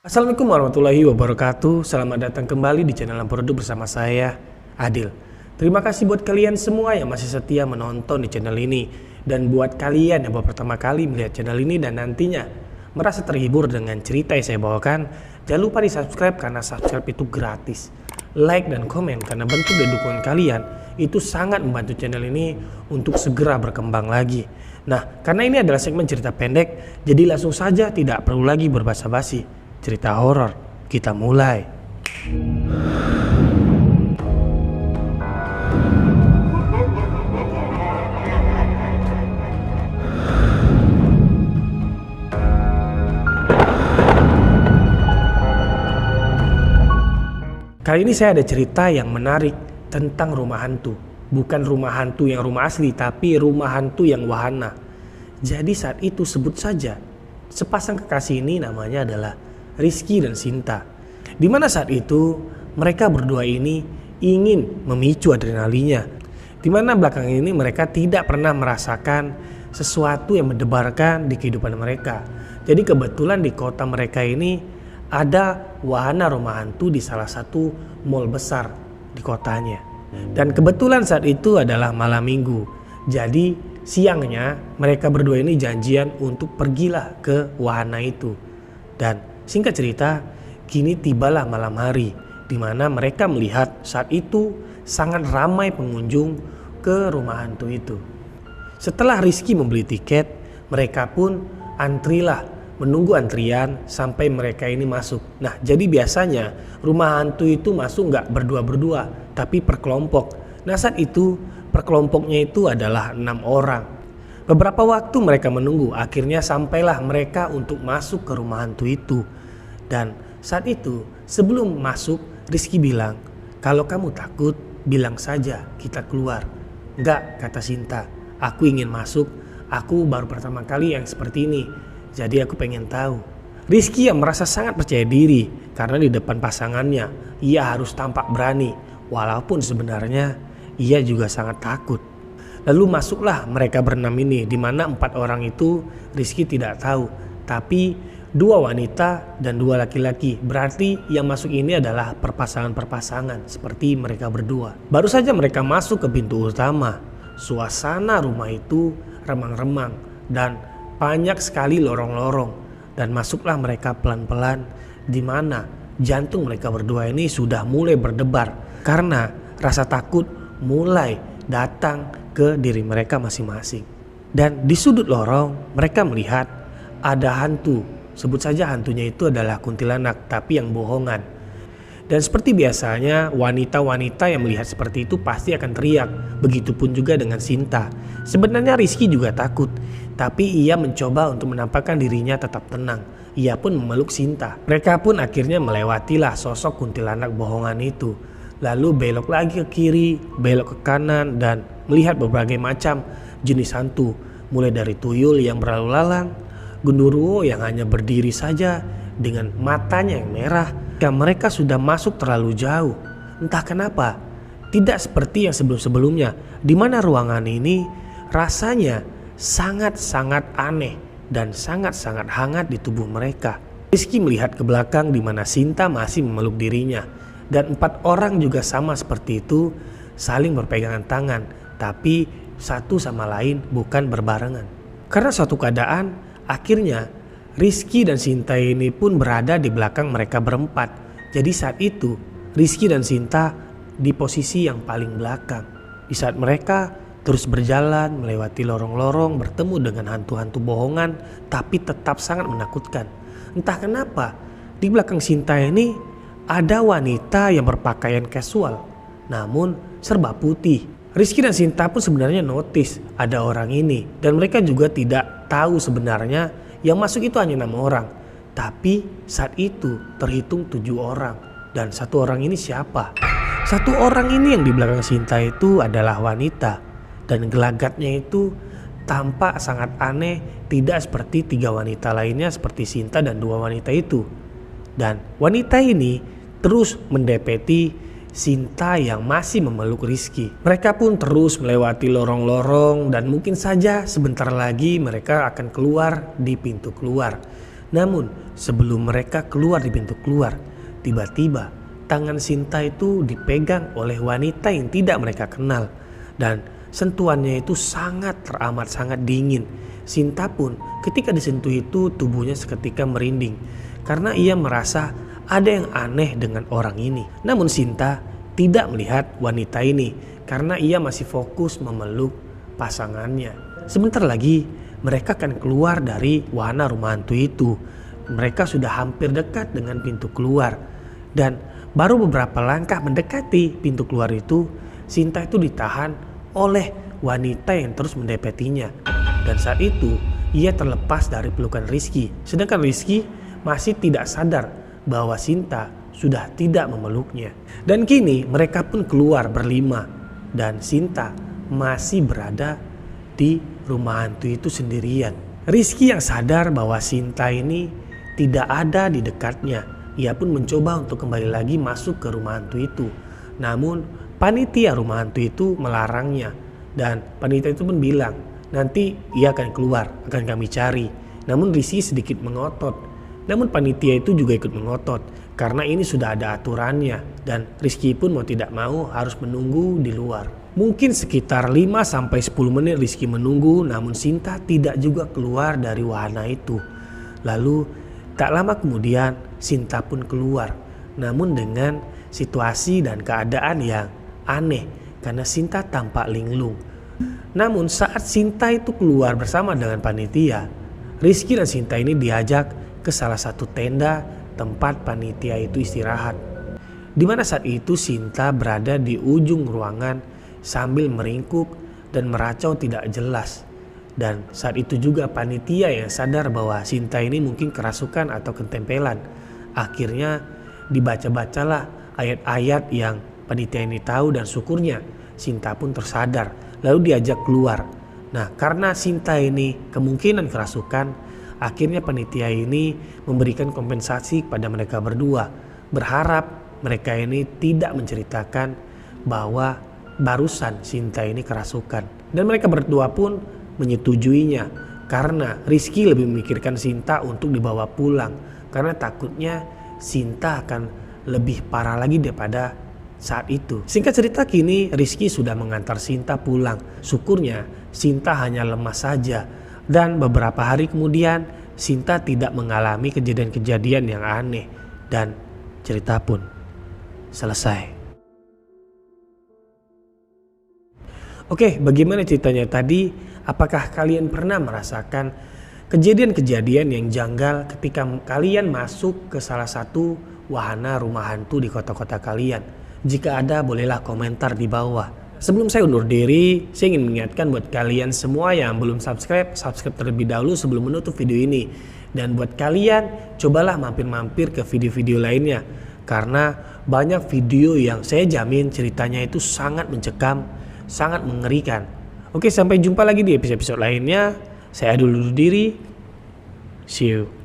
Assalamualaikum warahmatullahi wabarakatuh. Selamat datang kembali di channel Produk bersama saya, Adil. Terima kasih buat kalian semua yang masih setia menonton di channel ini. Dan buat kalian yang baru pertama kali melihat channel ini dan nantinya merasa terhibur dengan cerita yang saya bawakan, jangan lupa di subscribe karena subscribe itu gratis. Like dan komen karena bentuk dan dukungan kalian itu sangat membantu channel ini untuk segera berkembang lagi. Nah, karena ini adalah segmen cerita pendek, jadi langsung saja tidak perlu lagi berbasa-basi. Cerita horor, kita mulai. Kali ini saya ada cerita yang menarik tentang rumah hantu. Bukan rumah hantu yang rumah asli, tapi rumah hantu yang wahana. Jadi saat itu sebut saja sepasang kekasih ini namanya adalah Rizky dan Sinta. Dimana saat itu mereka berdua ini ingin memicu adrenalinnya. Dimana belakangan ini mereka tidak pernah merasakan sesuatu yang mendebarkan di kehidupan mereka. Jadi kebetulan di kota mereka ini ada wahana rumah hantu di salah satu mall besar di kotanya. Dan kebetulan saat itu adalah malam minggu. Jadi siangnya mereka berdua ini janjian untuk pergilah ke wahana itu. Dan singkat cerita, kini tibalah malam hari di mana mereka melihat saat itu sangat ramai pengunjung ke rumah hantu itu. Setelah Rizky membeli tiket, mereka pun antrilah menunggu antrian sampai mereka ini masuk. Nah, jadi biasanya rumah hantu itu masuk nggak berdua-berdua, tapi per kelompok. Nah, saat itu per kelompoknya itu adalah 6 orang. Beberapa waktu mereka menunggu, akhirnya sampailah mereka untuk masuk ke rumah hantu itu. Dan saat itu sebelum masuk, Rizky bilang, "Kalau kamu takut, bilang saja kita keluar." "Enggak," kata Sinta, "aku ingin masuk, aku baru pertama kali yang seperti ini, jadi aku pengen tahu." Rizky yang merasa sangat percaya diri karena di depan pasangannya ia harus tampak berani, walaupun sebenarnya ia juga sangat takut. Lalu masuklah mereka berenam ini, di mana 4 orang itu Rizky tidak tahu, tapi 2 wanita dan 2 laki-laki. Berarti yang masuk ini adalah perpasangan-perpasangan seperti mereka berdua. Baru saja mereka masuk ke pintu utama, suasana rumah itu remang-remang dan banyak sekali lorong-lorong. Dan masuklah mereka pelan-pelan, di mana jantung mereka berdua ini sudah mulai berdebar karena rasa takut mulai datang ke diri mereka masing-masing. Dan di sudut lorong mereka melihat ada hantu. Sebut saja hantunya itu adalah kuntilanak, tapi yang bohongan. Dan seperti biasanya wanita-wanita yang melihat seperti itu pasti akan teriak. Begitupun juga dengan Sinta. Sebenarnya Rizky juga takut, tapi ia mencoba untuk menampakkan dirinya tetap tenang. Ia pun memeluk Sinta. Mereka pun akhirnya melewatilah sosok kuntilanak bohongan itu. Lalu belok lagi ke kiri, belok ke kanan, dan melihat berbagai macam jenis hantu. Mulai dari tuyul yang berlalu lalang, genderuwo yang hanya berdiri saja dengan matanya yang merah. Dan mereka sudah masuk terlalu jauh. Entah kenapa, tidak seperti yang sebelum-sebelumnya, di mana ruangan ini rasanya sangat-sangat aneh dan sangat-sangat hangat di tubuh mereka. Rizky melihat ke belakang di mana Sinta masih memeluk dirinya. Dan 4 orang juga sama seperti itu, saling berpegangan tangan, tapi satu sama lain bukan berbarengan. Karena suatu keadaan, akhirnya Rizky dan Sinta ini pun berada di belakang mereka berempat. Jadi saat itu Rizky dan Sinta di posisi yang paling belakang. Di saat mereka terus berjalan melewati lorong-lorong, bertemu dengan hantu-hantu bohongan, tapi tetap sangat menakutkan. Entah kenapa di belakang Sinta ini ada wanita yang berpakaian casual, namun serba putih. Rizky dan Sinta pun sebenarnya notice ada orang ini, dan mereka juga tidak tahu sebenarnya yang masuk itu hanya 6 orang. Tapi saat itu terhitung 7 orang, dan 1 orang ini siapa? 1 orang ini yang di belakang Sinta itu adalah wanita, dan gelagatnya itu tampak sangat aneh, tidak seperti 3 wanita lainnya seperti Sinta dan 2 wanita itu. Dan wanita ini terus mendepeti Sinta yang masih memeluk Rizky. Mereka pun terus melewati lorong-lorong dan mungkin saja sebentar lagi mereka akan keluar di pintu keluar. Namun sebelum mereka keluar di pintu keluar, tiba-tiba tangan Sinta itu dipegang oleh wanita yang tidak mereka kenal. Dan sentuhannya itu teramat sangat dingin. Sinta pun ketika disentuh itu tubuhnya seketika merinding. Karena ia merasa ada yang aneh dengan orang ini. Namun Sinta tidak melihat wanita ini karena ia masih fokus memeluk pasangannya. Sebentar lagi mereka akan keluar dari wahana rumah hantu itu. Mereka sudah hampir dekat dengan pintu keluar. Dan baru beberapa langkah mendekati pintu keluar itu, Sinta itu ditahan oleh wanita yang terus mendepetinya. Dan saat itu ia terlepas dari pelukan Rizky. Sedangkan Rizky masih tidak sadar bahwa Sinta sudah tidak memeluknya. Dan kini mereka pun keluar berlima. Dan Sinta masih berada di rumah hantu itu sendirian. Rizky yang sadar bahwa Sinta ini tidak ada di dekatnya. Ia pun mencoba untuk kembali lagi masuk ke rumah hantu itu. Namun panitia rumah hantu itu melarangnya. Dan panitia itu pun bilang, nanti ia akan keluar, akan kami cari. Namun Rizky sedikit mengotot. Namun panitia itu juga ikut mengotot karena ini sudah ada aturannya. Dan Rizky pun mau tidak mau harus menunggu di luar. Mungkin sekitar 5-10 menit Rizky menunggu, namun Sinta tidak juga keluar dari wahana itu. Lalu tak lama kemudian Sinta pun keluar. Namun dengan situasi dan keadaan yang aneh karena Sinta tampak linglung. Namun saat Sinta itu keluar bersama dengan panitia, Rizky dan Sinta ini diajak ke salah satu tenda tempat panitia itu istirahat. Di mana saat itu Sinta berada di ujung ruangan sambil meringkuk dan meracau tidak jelas. Dan saat itu juga panitia yang sadar bahwa Sinta ini mungkin kerasukan atau ketempelan. Akhirnya dibaca-bacalah ayat-ayat yang panitia ini tahu dan syukurnya Sinta pun tersadar. Lalu diajak keluar. Nah karena Sinta ini kemungkinan kerasukan, akhirnya panitia ini memberikan kompensasi kepada mereka berdua. Berharap mereka ini tidak menceritakan bahwa barusan Sinta ini kerasukan. Dan mereka berdua pun menyetujuinya. Karena Rizky lebih memikirkan Sinta untuk dibawa pulang. Karena takutnya Sinta akan lebih parah lagi daripada saat itu. Singkat cerita kini Rizky sudah mengantar Sinta pulang. Syukurnya Sinta hanya lemas saja. Dan beberapa hari kemudian Sinta tidak mengalami kejadian-kejadian yang aneh. Dan cerita pun selesai. Oke, bagaimana ceritanya tadi? Apakah kalian pernah merasakan kejadian-kejadian yang janggal ketika kalian masuk ke salah satu wahana rumah hantu di kota-kota kalian? Jika ada, bolehlah komentar di bawah. Sebelum saya undur diri, saya ingin mengingatkan buat kalian semua yang belum subscribe terlebih dahulu sebelum menutup video ini. Dan buat kalian, cobalah mampir-mampir ke video-video lainnya. Karena banyak video yang saya jamin ceritanya itu sangat mencekam, sangat mengerikan. Oke, sampai jumpa lagi di episode-episode lainnya. Saya dulu diri. See you.